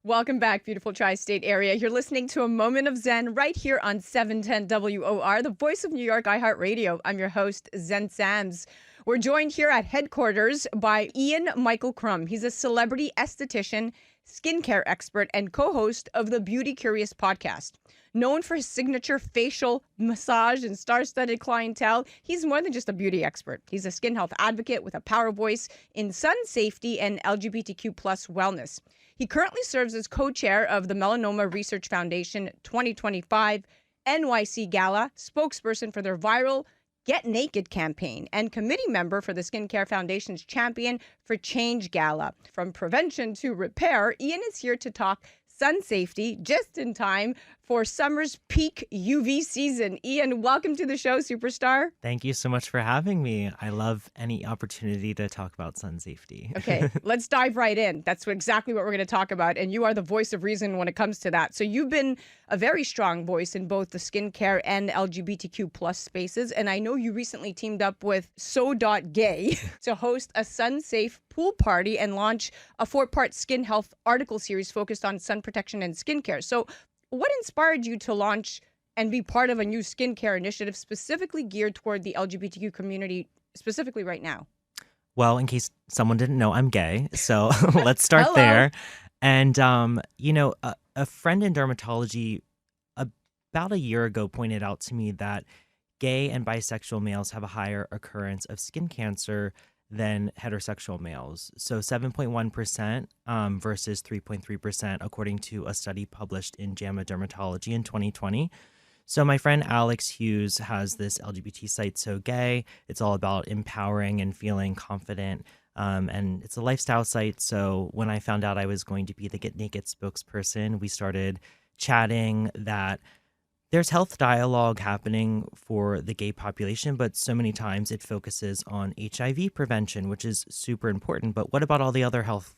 Welcome back, beautiful tri-state area. You're listening to A Moment of Zen right here on 710 WOR, the voice of New York, iHeartRadio. I'm your host, Zen Sams. We're joined here at headquarters by Ian Michael Crumm. He's a celebrity esthetician, skincare expert, and co-host of the BeautyCurious podcast. Known for his signature facial massage and star-studded clientele, he's more than just a beauty expert. He's a skin health advocate with a power voice in sun safety and LGBTQ plus wellness. He currently serves as co-chair of the Melanoma Research Foundation 2025 NYC Gala, spokesperson for their viral Get Naked campaign, and committee member for the Skincare Foundation's Champion for Change Gala. From prevention to repair, Ian is here to talk sun safety just in time for summer's peak UV season. Ian, welcome to the show, superstar. Thank you so much for having me. I love any opportunity to talk about sun safety. Okay, let's dive right in. That's exactly what we're going to talk about. And you are the voice of reason when it comes to that. So you've been a very strong voice in both the skincare and LGBTQ plus spaces. And I know you recently teamed up with So.Gay to host a sun-safe pool party and launch a 4-part skin health article series focused on sun protection and skincare. So what inspired you to launch and be part of a new skincare initiative specifically geared toward the LGBTQ community, specifically right now? Well, in case someone didn't know, I'm gay. So let's start Hello. there. And, a friend in dermatology about a year ago pointed out to me that gay and bisexual males have a higher occurrence of skin cancer than heterosexual males. So 7.1% versus 3.3%, according to a study published in JAMA Dermatology in 2020. So my friend Alex Hughes has this LGBT site, So Gay. It's all about empowering and feeling confident. And it's a lifestyle site. So when I found out I was going to be the Get Naked spokesperson, we started chatting that there's health dialogue happening for the gay population, but so many times it focuses on HIV prevention, which is super important. But what about all the other health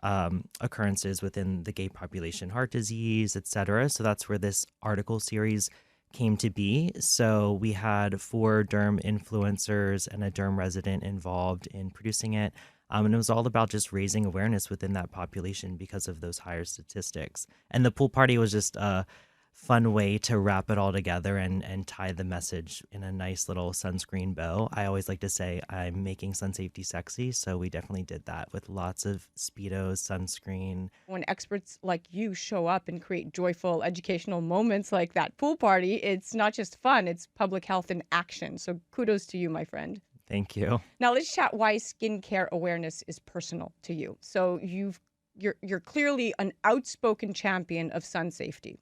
occurrences within the gay population, heart disease, et cetera? So that's where this article series came to be. So we had 4 derm influencers and a derm resident involved in producing it. And it was all about just raising awareness within that population because of those higher statistics. And the pool party was just a fun way to wrap it all together and tie the message in a nice little sunscreen bow. I always like to say I'm making sun safety sexy, so we definitely did that with lots of Speedos, sunscreen. When experts like you show up and create joyful educational moments like that pool party, it's not just fun, it's public health in action. So kudos to you, my friend. Thank you. Now let's chat why skincare awareness is personal to you. So you're clearly an outspoken champion of sun safety.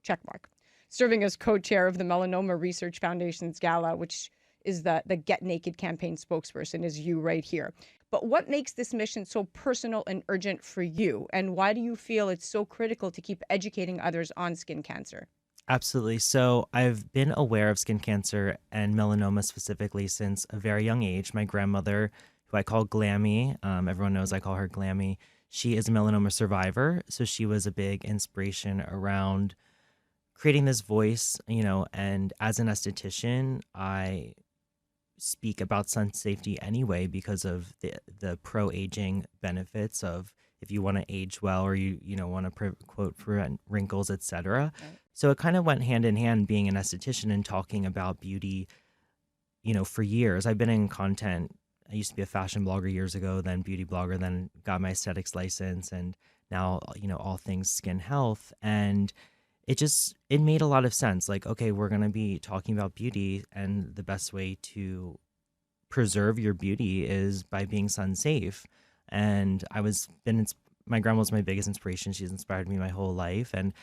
Checkmark. Serving as co-chair of the Melanoma Research Foundation's Gala, which is the Get Naked campaign spokesperson, is you right here. But what makes this mission so personal and urgent for you? And why do you feel it's so critical to keep educating others on skin cancer? Absolutely. So I've been aware of skin cancer and melanoma specifically since a very young age. My grandmother, who I call Glammy, everyone knows I call her Glammy, she is a melanoma survivor. So she was a big inspiration around creating this voice, and as an esthetician, I speak about sun safety anyway because of the pro-aging benefits of if you want to age well or you want to prevent wrinkles, etc. Right. So it kind of went hand in hand being an esthetician and talking about beauty, for years. I've been in content. I used to be a fashion blogger years ago, then beauty blogger, then got my aesthetics license, and now, all things skin health. And it made a lot of sense. Like, okay, we're going to be talking about beauty, and the best way to preserve your beauty is by being sun safe. And my grandma was my biggest inspiration. She's inspired me my whole life. And,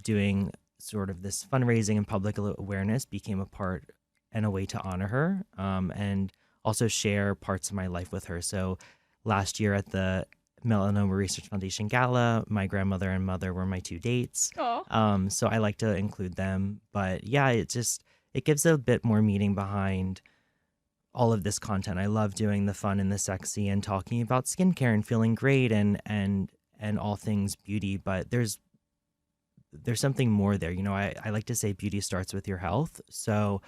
doing sort of this fundraising and public awareness became a part and a way to honor her, and also share parts of my life with her. So last year at the Melanoma Research Foundation Gala, my grandmother and mother were my 2 dates. So I like to include them. But yeah, it gives a bit more meaning behind all of this content. I love doing the fun and the sexy and talking about skincare and feeling great and all things beauty. But there's something more there. I like to say beauty starts with your health. So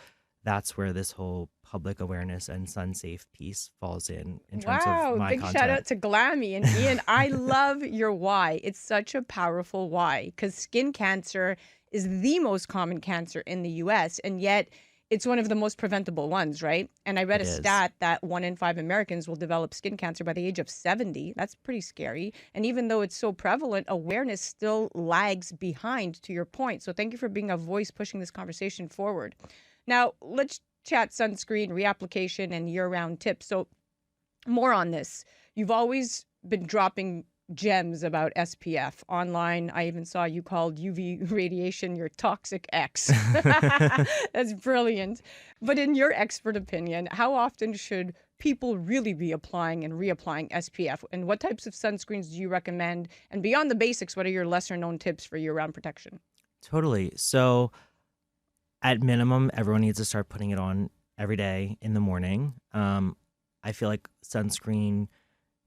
that's where this whole public awareness and sun safe piece falls in terms of Wow, my big shout out content. to Glammy. And Ian, I love your why. It's such a powerful why because skin cancer is the most common cancer in the US, and yet it's one of the most preventable ones, right? And I read It a is. stat that 1 in 5 Americans will develop skin cancer by the age of 70. That's pretty scary. And even though it's so prevalent, awareness still lags behind, to your point. So thank you for being a voice pushing this conversation forward. Now, let's chat sunscreen, reapplication, and year round tips. So, more on this. You've always been dropping gems about SPF online. I even saw you called UV radiation your toxic ex. That's brilliant. But in your expert opinion, how often should people really be applying and reapplying SPF? And what types of sunscreens do you recommend? And beyond the basics, what are your lesser known tips for year round protection? Totally. So at minimum, everyone needs to start putting it on every day in the morning. I feel like sunscreen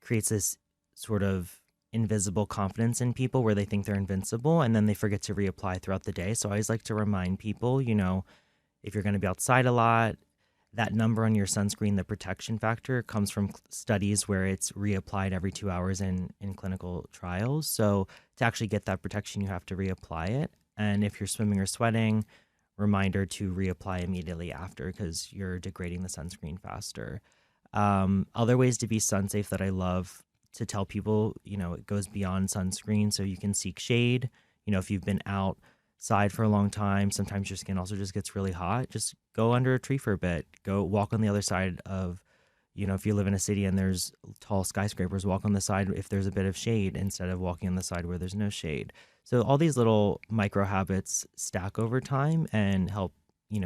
creates this sort of invisible confidence in people where they think they're invincible and then they forget to reapply throughout the day. So I always like to remind people, if you're going to be outside a lot, that number on your sunscreen, the protection factor, comes from studies where it's reapplied every 2 hours in clinical trials. So to actually get that protection, you have to reapply it. And if you're swimming or sweating, reminder to reapply immediately after because you're degrading the sunscreen faster. Other ways to be sun safe that I love to tell people, it goes beyond sunscreen. So you can seek shade. If you've been outside for a long time, sometimes your skin also just gets really hot. Just go under a tree for a bit. Go walk on the other side of, if you live in a city and there's tall skyscrapers, walk on the side if there's a bit of shade instead of walking on the side where there's no shade. So all these little micro habits stack over time and help,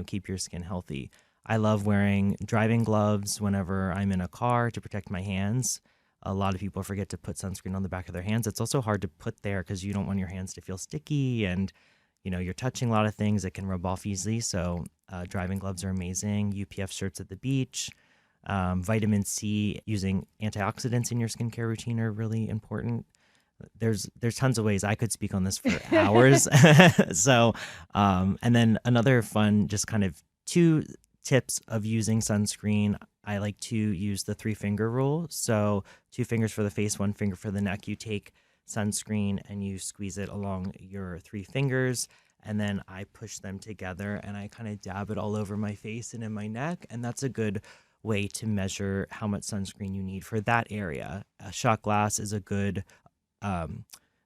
keep your skin healthy. I love wearing driving gloves whenever I'm in a car to protect my hands. A lot of people forget to put sunscreen on the back of their hands. It's also hard to put there because you don't want your hands to feel sticky and, you're touching a lot of things that can rub off easily. So driving gloves are amazing. UPF shirts at the beach. Vitamin C, using antioxidants in your skincare routine are really important. There's tons of ways I could speak on this for hours. So, and then another fun, just kind of two tips of using sunscreen. I like to use the 3-finger rule. So 2 fingers for the face, 1 finger for the neck. You take sunscreen and you squeeze it along your 3 fingers. And then I push them together and I kind of dab it all over my face and in my neck. And that's a good way to measure how much sunscreen you need for that area. A shot glass is a good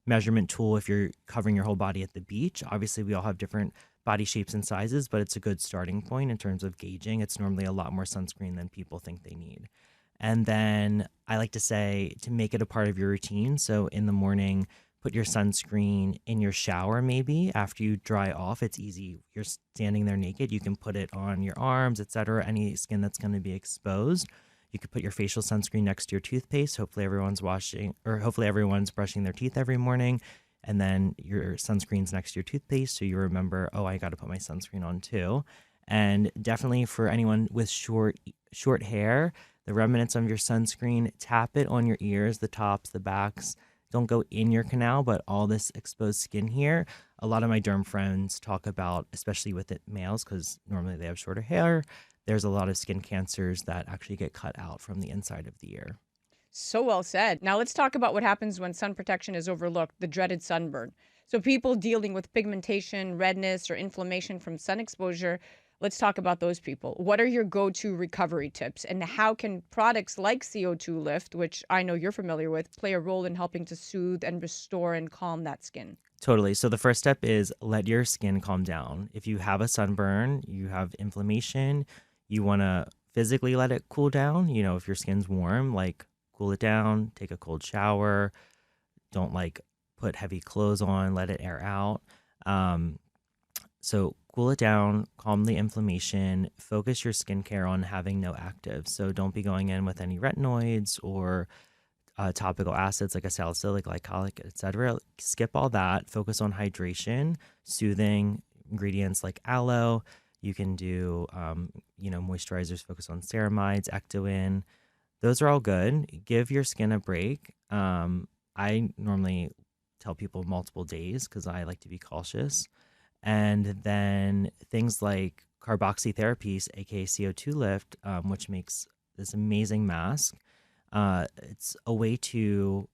measurement tool if you're covering your whole body at the beach. Obviously, we all have different body shapes and sizes, but it's a good starting point in terms of gauging. It's normally a lot more sunscreen than people think they need. And then I like to say to make it a part of your routine. So in the morning, put your sunscreen in your shower maybe after you dry off. It's easy. You're standing there naked. You can put it on your arms, etc. Any skin that's going to be exposed. You could put your facial sunscreen next to your toothpaste. Hopefully everyone's brushing their teeth every morning. And then your sunscreen's next to your toothpaste. So you remember, oh, I got to put my sunscreen on too. And definitely for anyone with short hair, the remnants of your sunscreen, tap it on your ears, the tops, the backs. Don't go in your canal, but all this exposed skin here. A lot of my derm friends talk about, especially with males, because normally they have shorter hair, there's a lot of skin cancers that actually get cut out from the inside of the ear. So well said. Now let's talk about what happens when sun protection is overlooked, the dreaded sunburn. So people dealing with pigmentation, redness, or inflammation from sun exposure, let's talk about those people. What are your go-to recovery tips? And how can products like CO2 Lift, which I know you're familiar with, play a role in helping to soothe and restore and calm that skin? Totally. So the first step is let your skin calm down. If you have a sunburn, you have inflammation, you want to physically let it cool down. If your skin's warm, cool it down, take a cold shower. Don't put heavy clothes on, let it air out. So cool it down, calm the inflammation, focus your skincare on having no actives. So don't be going in with any retinoids or topical acids like a salicylic, glycolic, etc. Skip all that. Focus on hydration, soothing ingredients like aloe. You can do, moisturizers, focus on ceramides, ectoin. Those are all good. Give your skin a break. I normally tell people multiple days because I like to be cautious. And then things like carboxytherapy, aka CO2 lift, which makes this amazing mask. It's a way to,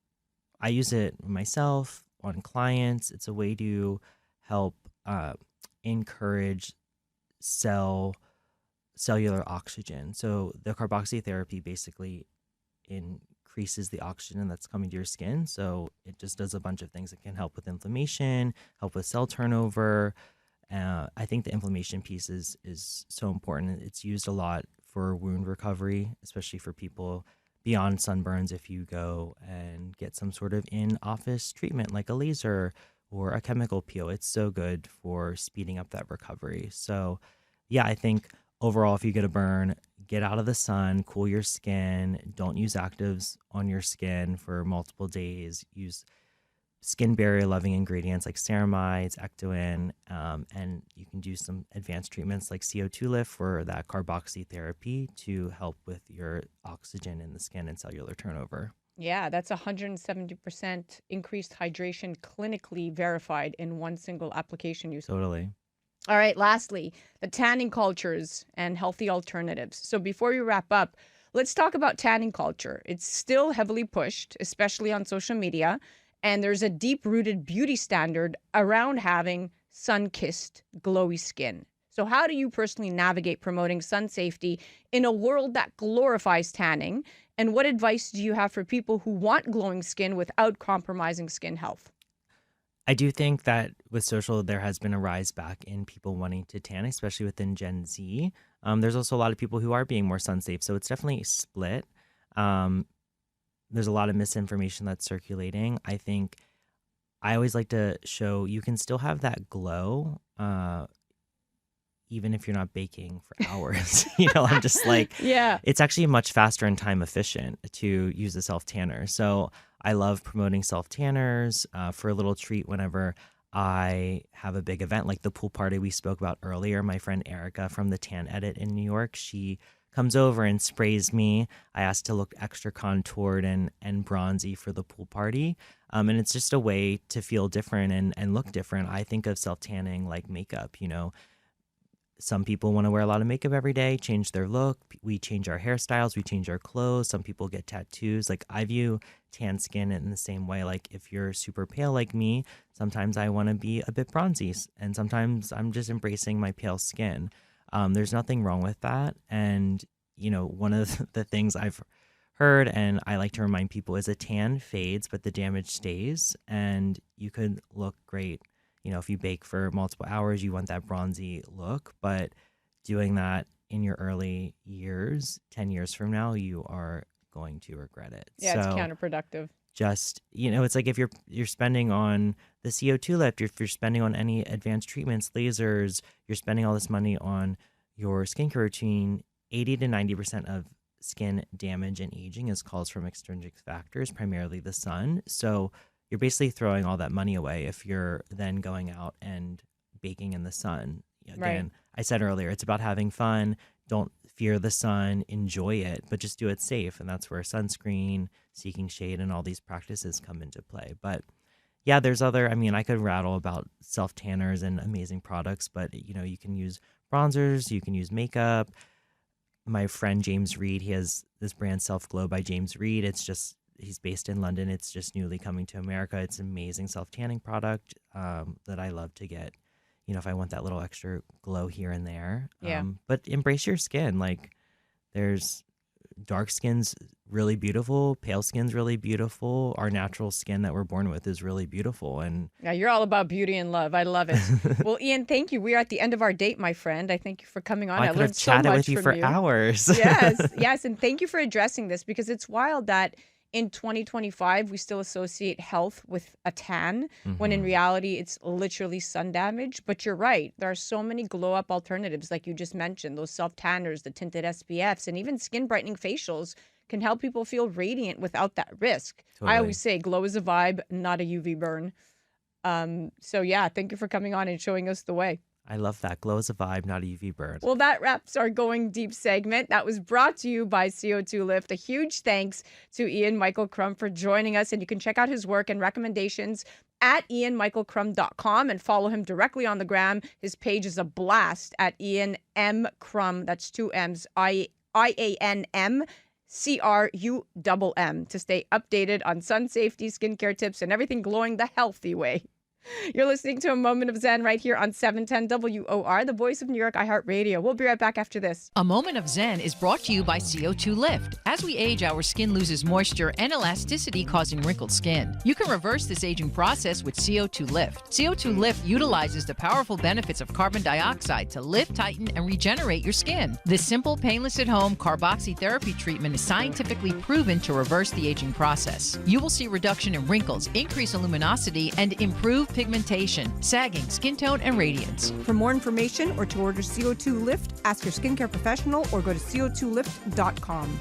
I use it myself on clients. It's a way to help encourage cellular oxygen. So the carboxytherapy basically increases the oxygen that's coming to your skin. So it just does a bunch of things. It can help with inflammation, help with cell turnover. I think the inflammation piece is so important. It's used a lot for wound recovery, especially for people beyond sunburns. If you go and get some sort of in-office treatment like a laser or a chemical peel, it's so good for speeding up that recovery. So yeah, I think overall, if you get a burn, get out of the sun, cool your skin. Don't use actives on your skin for multiple days. Use skin barrier loving ingredients like ceramides, Ectoin, and you can do some advanced treatments like CO2 lift for that carboxytherapy to help with your oxygen in the skin and cellular turnover. Yeah, that's 170% increased hydration, clinically verified in one single application use. Totally. All right, lastly, the tanning cultures and healthy alternatives. So before we wrap up, let's talk about tanning culture. It's still heavily pushed, especially on social media, and there's a deep-rooted beauty standard around having sun-kissed, glowy skin. So how do you personally navigate promoting sun safety in a world that glorifies tanning? And what advice do you have for people who want glowing skin without compromising skin health? I do think that with social, there has been a rise back in people wanting to tan, especially within Gen Z. There's also a lot of people who are being more sun safe, so it's definitely split. There's a lot of misinformation that's circulating. I think I always like to show you can still have that glow, even if you're not baking for hours. I'm just like, Yeah. It's actually much faster and time efficient to use a self tanner. So I love promoting self tanners for a little treat whenever I have a big event like the pool party we spoke about earlier. My friend Erica from the Tan Edit in New York, she comes over and sprays me. I asked to look extra contoured and bronzy for the pool party. And it's just a way to feel different and look different. I think of self tanning like makeup, Some people want to wear a lot of makeup every day, change their look. We change our hairstyles, we change our clothes. Some people get tattoos. Like I view tan skin in the same way. Like if you're super pale like me, sometimes I want to be a bit bronzy and sometimes I'm just embracing my pale skin. There's nothing wrong with that. And, one of the things I've heard and I like to remind people is a tan fades, but the damage stays and you could look great. If you bake for multiple hours, you want that bronzy look, but doing that in your early years, 10 years from now, you are going to regret it. Yeah, it's counterproductive. Just, it's like if you're spending on the CO2 lift, if you're spending on any advanced treatments, lasers, you're spending all this money on your skincare routine, 80 to 90% of skin damage and aging is caused from extrinsic factors, primarily the sun. So you're basically throwing all that money away if you're then going out and baking in the sun. Again, Right. I said earlier, it's about having fun. Don't fear the sun, enjoy it, but just do it safe. And that's where sunscreen, seeking shade, and all these practices come into play. But yeah, there's I could rattle about self tanners and amazing products, but you can use bronzers, you can use makeup. My friend James Reed, he has this brand Self Glow by James Reed. He's based in London. It's just newly coming to America. It's an amazing self-tanning product that I love to get, if I want that little extra glow here and there. Yeah. But embrace your skin. Like there's dark skin's really beautiful. Pale skin's really beautiful. Our natural skin that we're born with is really beautiful. And Yeah, you're all about beauty and love. I love it. Well, Ian, thank you. We are at the end of our date, my friend. I thank you for coming on. I could have learned so chatted much with you from for hours. Yes. And thank you for addressing this because it's wild that in 2025, we still associate health with a tan, when in Mhm. reality, it's literally sun damage. But you're right. There are so many glow up alternatives, like you just mentioned, those self tanners, the tinted SPFs, and even skin brightening facials can help people feel radiant without that risk. I Totally. always say glow is a vibe, not a UV burn. So yeah, thank you for coming on and showing us the way. I love that. Glow is a vibe, not a UV burn. Well, that wraps our Going Deep segment. That was brought to you by CO2 Lift. A huge thanks to Ian Michael Crumm for joining us. And you can check out his work and recommendations at ianmichaelcrumm.com and follow him directly on the gram. His page is a blast at Ian M. Crumm. That's 2 M's, IANM. CRUMM to stay updated on sun safety, skincare tips, and everything glowing the healthy way. You're listening to A Moment of Zen right here on 710 WOR, the voice of New York iHeartRadio. We'll be right back after this. A Moment of Zen is brought to you by CO2 Lift. As we age, our skin loses moisture and elasticity, causing wrinkled skin. You can reverse this aging process with CO2 Lift. CO2 Lift utilizes the powerful benefits of carbon dioxide to lift, tighten, and regenerate your skin. This simple, painless at-home carboxytherapy treatment is scientifically proven to reverse the aging process. You will see reduction in wrinkles, increase luminosity, and improve pigmentation, sagging, skin tone, and radiance. For more information or to order CO2 Lift, ask your skincare professional or go to co2lift.com.